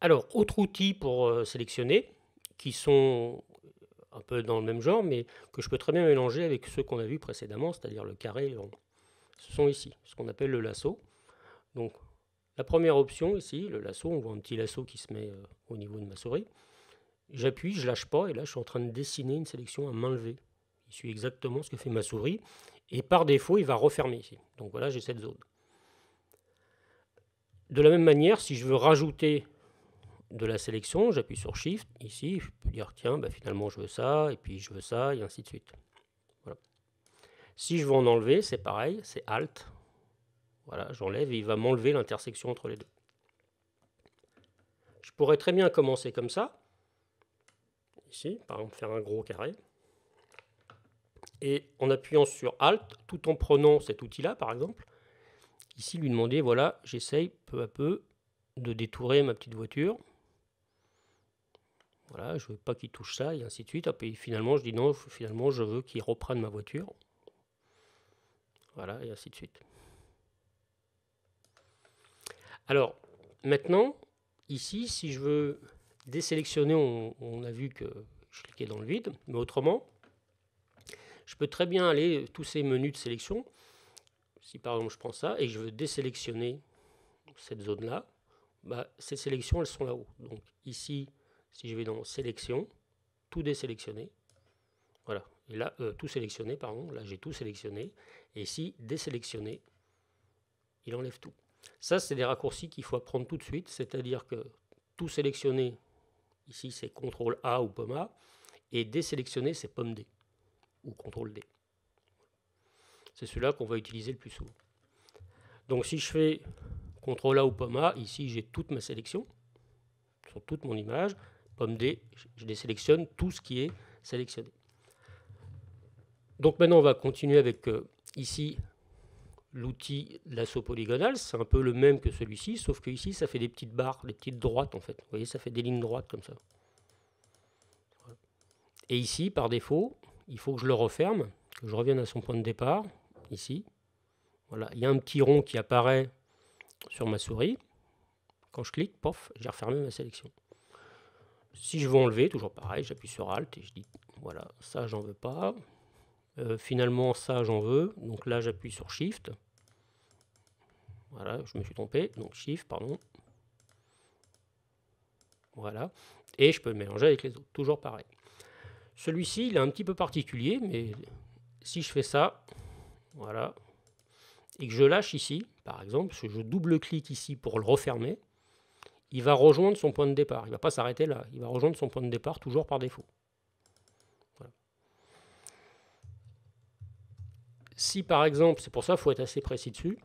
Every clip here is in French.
Alors, autre outil pour sélectionner, qui sont un peu dans le même genre, mais que je peux très bien mélanger avec ceux qu'on a vus précédemment, c'est-à-dire le carré et le rond. Ce sont ici, ce qu'on appelle le lasso. Donc, la première option ici, le lasso, on voit un petit lasso qui se met au niveau de ma souris. J'appuie, je lâche pas, et là je suis en train de dessiner une sélection à main levée. Il suit exactement ce que fait ma souris, et par défaut, il va refermer ici. Donc voilà, j'ai cette zone. De la même manière, si je veux rajouter de la sélection, j'appuie sur Shift, ici, je peux dire tiens, bah, finalement je veux ça, et puis je veux ça, et ainsi de suite. Voilà. Si je veux en enlever, c'est pareil, c'est Alt. Voilà, j'enlève et il va m'enlever l'intersection entre les deux. Je pourrais très bien commencer comme ça, ici, par exemple faire un gros carré, et en appuyant sur Alt, tout en prenant cet outil-là, par exemple, ici lui demander, voilà, j'essaye peu à peu de détourer ma petite voiture. Voilà, je veux pas qu'il touche ça, et ainsi de suite. Et finalement, je dis non, finalement, je veux qu'il reprenne ma voiture. Voilà, et ainsi de suite. Alors, maintenant, ici, si je veux désélectionner, on a vu que je cliquais dans le vide, mais autrement, je peux très bien aller tous ces menus de sélection. Si par exemple je prends ça et je veux désélectionner cette zone-là, bah, ces sélections, elles sont là-haut. Donc ici, si je vais dans sélection, tout désélectionner, voilà. Et là, tout sélectionné, pardon, là j'ai tout sélectionné. Et ici, désélectionner, il enlève tout. Ça, c'est des raccourcis qu'il faut apprendre tout de suite, c'est-à-dire que tout sélectionner, ici c'est CTRL A ou pomme A, et désélectionner, c'est pomme D ou CTRL D. C'est celui-là qu'on va utiliser le plus souvent. Donc si je fais CTRL A ou pomme A, ici j'ai toute ma sélection, sur toute mon image. Pomme D, je désélectionne tout ce qui est sélectionné. Donc maintenant on va continuer avec ici l'outil lasso polygonal, c'est un peu le même que celui-ci, sauf que ici ça fait des petites barres, des petites droites en fait. Vous voyez, ça fait des lignes droites comme ça. Et ici, par défaut, il faut que je le referme, que je revienne à son point de départ, ici. Voilà, il y a un petit rond qui apparaît sur ma souris. Quand je clique, pof, j'ai refermé ma sélection. Si je veux enlever, toujours pareil, j'appuie sur Alt et je dis, voilà, ça j'en veux pas. Finalement, ça j'en veux. Donc là, j'appuie sur Shift. Voilà, je me suis trompé. Donc Shift, pardon. Voilà. Et je peux le mélanger avec les autres. Toujours pareil. Celui-ci, il est un petit peu particulier, mais si je fais ça, voilà, et que je lâche ici, par exemple, si je double-clique ici pour le refermer, il va rejoindre son point de départ. Il ne va pas s'arrêter là. Il va rejoindre son point de départ toujours par défaut. Voilà. Si par exemple, c'est pour ça qu'il faut être assez précis dessus,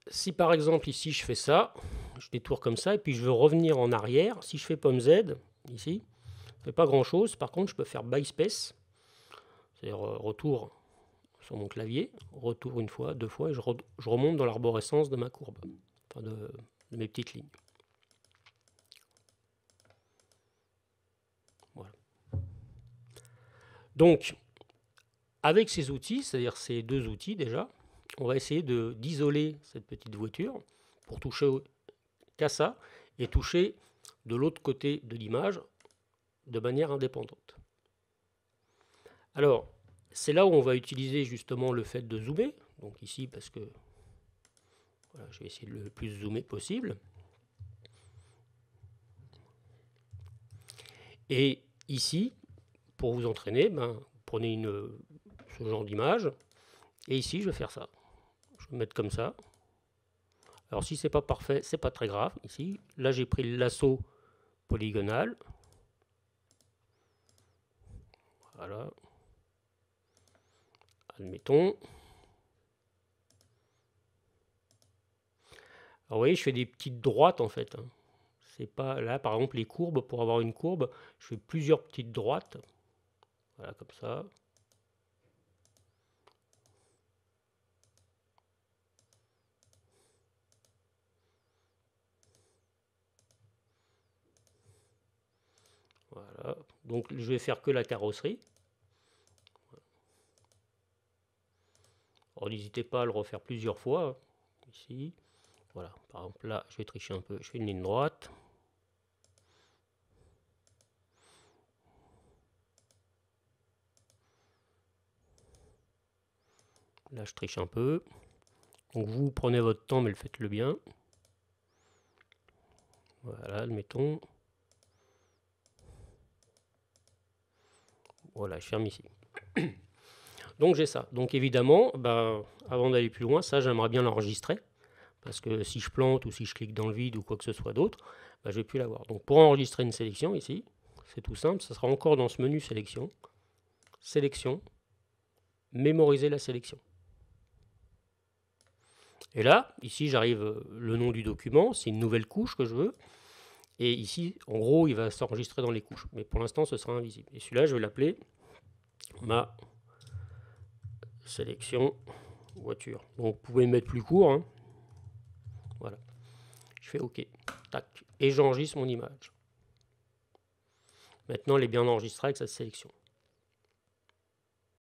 si par exemple ici je fais ça, je détourne comme ça, et puis je veux revenir en arrière, si je fais pomme Z, ici, ça ne fait pas grand chose. Par contre, je peux faire Backspace, c'est-à-dire retour sur mon clavier, retour une fois, deux fois, et je remonte dans l'arborescence de ma courbe, enfin de mes petites lignes. Voilà. Donc, avec ces outils, c'est-à-dire ces deux outils déjà, on va essayer d'isoler cette petite voiture pour toucher qu'à ça et toucher de l'autre côté de l'image de manière indépendante. Alors, c'est là où on va utiliser justement le fait de zoomer. Donc ici, parce que voilà, je vais essayer de le plus zoomer possible. Et ici, pour vous entraîner, ben, prenez ce genre d'image. Et ici, je vais faire ça. Je vais mettre comme ça. Alors si c'est pas parfait, c'est pas très grave. Ici, là j'ai pris le lasso polygonal. Voilà. Admettons. Alors vous voyez, je fais des petites droites en fait. C'est pas là, par exemple, les courbes. Pour avoir une courbe, je fais plusieurs petites droites. Voilà, comme ça. Voilà. Donc je vais faire que la carrosserie. Alors n'hésitez pas à le refaire plusieurs fois. Ici. Voilà, par exemple là, je vais tricher un peu, je fais une ligne droite. Là, je triche un peu. Donc vous prenez votre temps, mais faites-le bien. Voilà, admettons. Voilà, je ferme ici. Donc j'ai ça. Donc évidemment, avant d'aller plus loin, ça j'aimerais bien l'enregistrer. Parce que si je plante ou si je clique dans le vide ou quoi que ce soit d'autre, je ne vais plus l'avoir. Donc pour enregistrer une sélection ici, c'est tout simple, ça sera encore dans ce menu sélection. Sélection, mémoriser la sélection. Et là, ici j'arrive le nom du document, c'est une nouvelle couche que je veux. Et ici, en gros, il va s'enregistrer dans les couches. Mais pour l'instant, ce sera invisible. Et celui-là, je vais l'appeler ma sélection voiture. Donc vous pouvez mettre plus court. Hein. Voilà. Je fais OK. Tac. Et j'enregistre mon image. Maintenant, elle est bien enregistrée avec cette sélection.